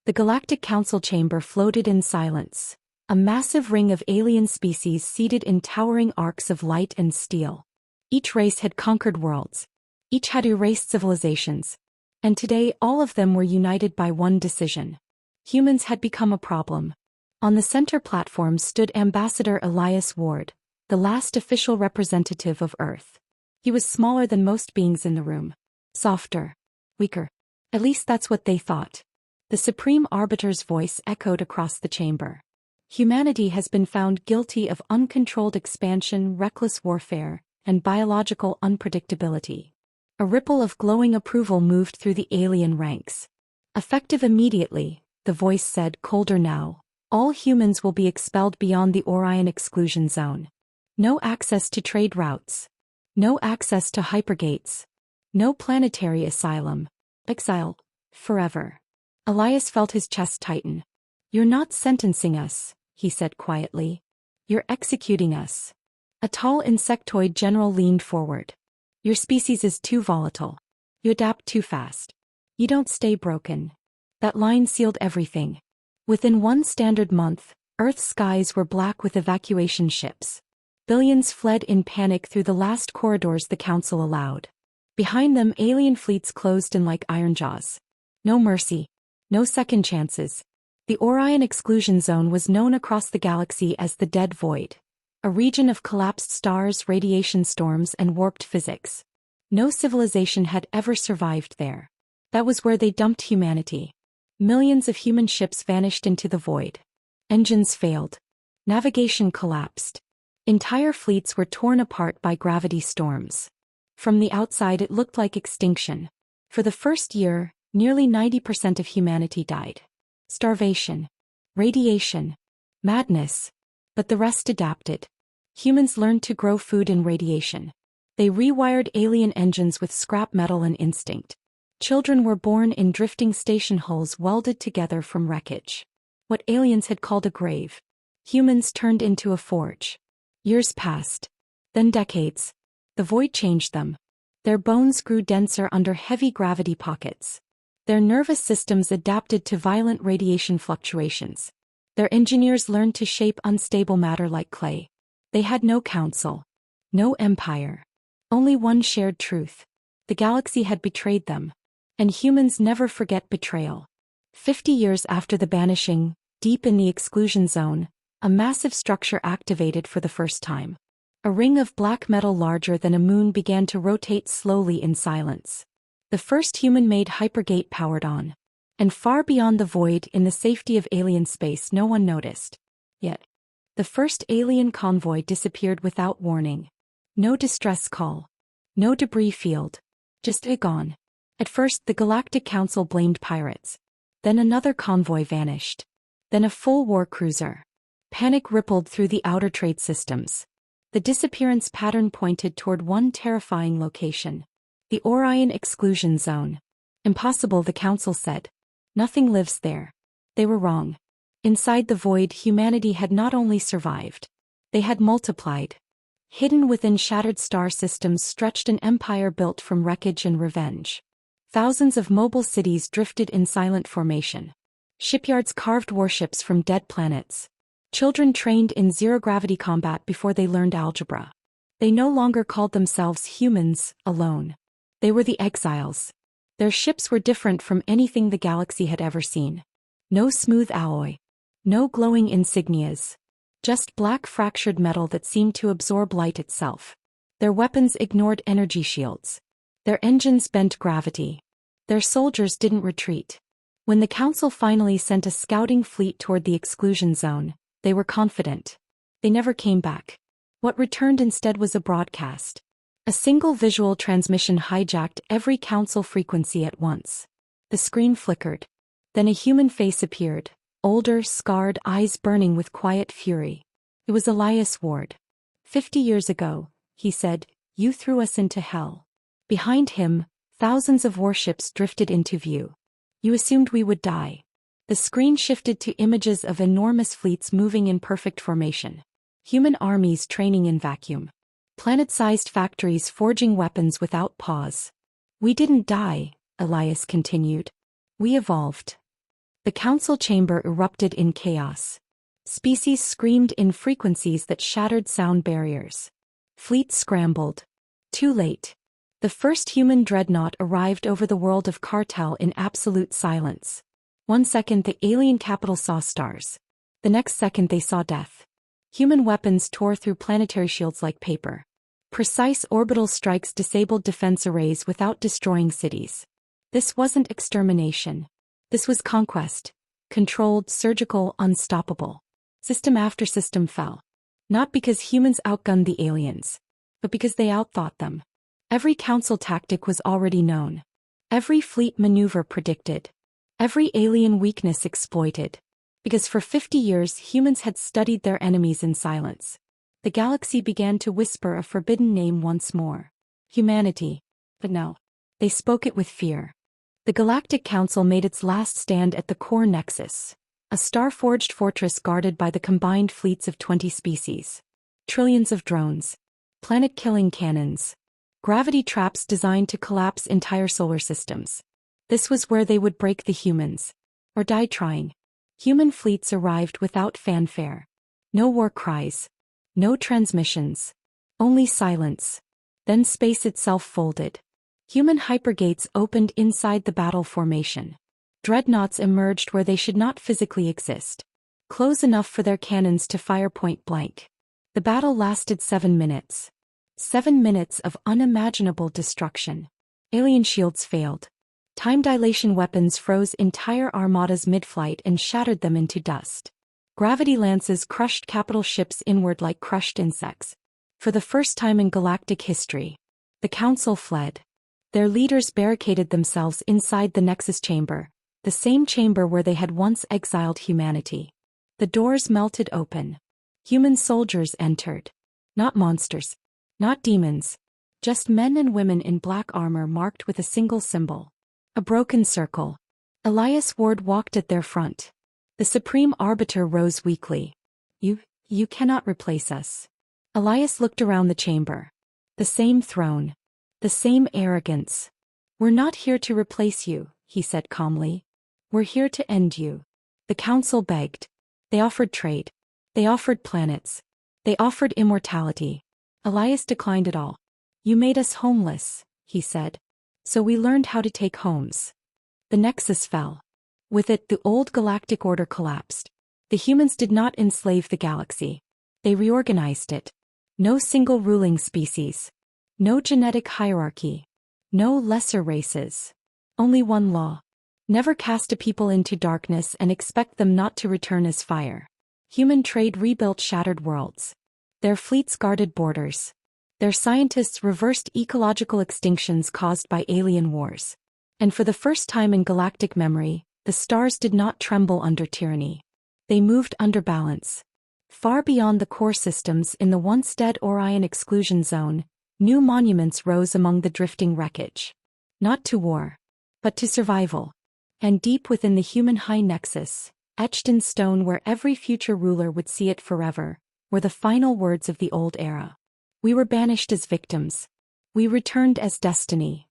The Galactic Council chamber floated in silence, a massive ring of alien species seated in towering arcs of light and steel. Each race had conquered worlds. Each had erased civilizations. And today all of them were united by one decision. Humans had become a problem. On the center platform stood Ambassador Elias Ward, the last official representative of Earth. He was smaller than most beings in the room. Softer. Weaker. At least that's what they thought. The Supreme Arbiter's voice echoed across the chamber. Humanity has been found guilty of uncontrolled expansion, reckless warfare, and biological unpredictability. A ripple of glowing approval moved through the alien ranks. Effective immediately, the voice said, colder now, all humans will be expelled beyond the Orion exclusion zone. No access to trade routes. No access to hypergates. No planetary asylum. Exile. Forever. Elias felt his chest tighten. You're not sentencing us, he said quietly. You're executing us. A tall insectoid general leaned forward. Your species is too volatile. You adapt too fast. You don't stay broken. That line sealed everything. Within one standard month, Earth's skies were black with evacuation ships. Billions fled in panic through the last corridors the Council allowed. Behind them, alien fleets closed in like iron jaws. No mercy. No second chances. The Orion exclusion zone was known across the galaxy as the Dead Void, a region of collapsed stars, radiation storms, and warped physics. No civilization had ever survived there. That was where they dumped humanity. Millions of human ships vanished into the void. Engines failed. Navigation collapsed. Entire fleets were torn apart by gravity storms. From the outside it looked like extinction. For the first year, nearly 90% of humanity died. Starvation. Radiation. Madness. But the rest adapted. Humans learned to grow food in radiation. They rewired alien engines with scrap metal and instinct. Children were born in drifting station hulls welded together from wreckage. What aliens had called a grave, humans turned into a forge. Years passed. Then decades. The void changed them. Their bones grew denser under heavy gravity pockets. Their nervous systems adapted to violent radiation fluctuations. Their engineers learned to shape unstable matter like clay. They had no council. No empire. Only one shared truth. The galaxy had betrayed them. And humans never forget betrayal. 50 years after the banishing, deep in the exclusion zone, a massive structure activated for the first time. A ring of black metal larger than a moon began to rotate slowly in silence. The first human-made hypergate powered on. And far beyond the void, in the safety of alien space, no one noticed. Yet, the first alien convoy disappeared without warning. No distress call. No debris field. Just gone. At first, the Galactic Council blamed pirates. Then another convoy vanished. Then a full war cruiser. Panic rippled through the outer trade systems. The disappearance pattern pointed toward one terrifying location. The Orion exclusion zone. Impossible, the Council said. Nothing lives there. They were wrong. Inside the void, humanity had not only survived. They had multiplied. Hidden within shattered star systems stretched an empire built from wreckage and revenge. Thousands of mobile cities drifted in silent formation. Shipyards carved warships from dead planets. Children trained in zero-gravity combat before they learned algebra. They no longer called themselves humans alone. They were the exiles. Their ships were different from anything the galaxy had ever seen. No smooth alloy. No glowing insignias. Just black fractured metal that seemed to absorb light itself. Their weapons ignored energy shields. Their engines bent gravity. Their soldiers didn't retreat. When the Council finally sent a scouting fleet toward the exclusion zone, they were confident. They never came back. What returned instead was a broadcast. A single visual transmission hijacked every Council frequency at once. The screen flickered. Then a human face appeared, older, scarred, eyes burning with quiet fury. It was Elias Ward. 50 years ago, he said, you threw us into hell. Behind him, thousands of warships drifted into view. You assumed we would die. The screen shifted to images of enormous fleets moving in perfect formation. Human armies training in vacuum. Planet-sized factories forging weapons without pause. We didn't die, Elias continued. We evolved. The council chamber erupted in chaos. Species screamed in frequencies that shattered sound barriers. Fleets scrambled. Too late. The first human dreadnought arrived over the world of Cartel in absolute silence. 1 second the alien capital saw stars. The next second they saw death. Human weapons tore through planetary shields like paper. Precise orbital strikes disabled defense arrays without destroying cities. This wasn't extermination. This was conquest. Controlled, surgical, unstoppable. System after system fell. Not because humans outgunned the aliens, but because they outthought them. Every council tactic was already known. Every fleet maneuver predicted. Every alien weakness exploited. Because for 50 years humans had studied their enemies in silence. The galaxy began to whisper a forbidden name once more. Humanity. But no. They spoke it with fear. The Galactic Council made its last stand at the core nexus. A star-forged fortress guarded by the combined fleets of 20 species. Trillions of drones. Planet-killing cannons. Gravity traps designed to collapse entire solar systems. This was where they would break the humans. Or die trying. Human fleets arrived without fanfare. No war cries. No transmissions. Only silence. Then space itself folded. Human hypergates opened inside the battle formation. Dreadnoughts emerged where they should not physically exist. Close enough for their cannons to fire point blank. The battle lasted 7 minutes. 7 minutes of unimaginable destruction. Alien shields failed. Time dilation weapons froze entire armadas mid-flight and shattered them into dust. Gravity lances crushed capital ships inward like crushed insects. For the first time in galactic history, the Council fled. Their leaders barricaded themselves inside the Nexus chamber, the same chamber where they had once exiled humanity. The doors melted open. Human soldiers entered. Not monsters. Not demons. Just men and women in black armor marked with a single symbol. A broken circle. Elias Ward walked at their front. The Supreme Arbiter rose weakly. You cannot replace us. Elias looked around the chamber. The same throne. The same arrogance. We're not here to replace you, he said calmly. We're here to end you. The Council begged. They offered trade. They offered planets. They offered immortality. Elias declined it all. You made us homeless, he said. So we learned how to take homes. The Nexus fell. With it, the old galactic order collapsed. The humans did not enslave the galaxy. They reorganized it. No single ruling species. No genetic hierarchy. No lesser races. Only one law. Never cast a people into darkness and expect them not to return as fire. Human trade rebuilt shattered worlds. Their fleets guarded borders. Their scientists reversed ecological extinctions caused by alien wars. And for the first time in galactic memory, the stars did not tremble under tyranny. They moved under balance. Far beyond the core systems in the once dead Orion exclusion zone, new monuments rose among the drifting wreckage. Not to war, but to survival. And deep within the human high nexus, etched in stone where every future ruler would see it forever, were the final words of the old era. We were banished as victims. We returned as destiny.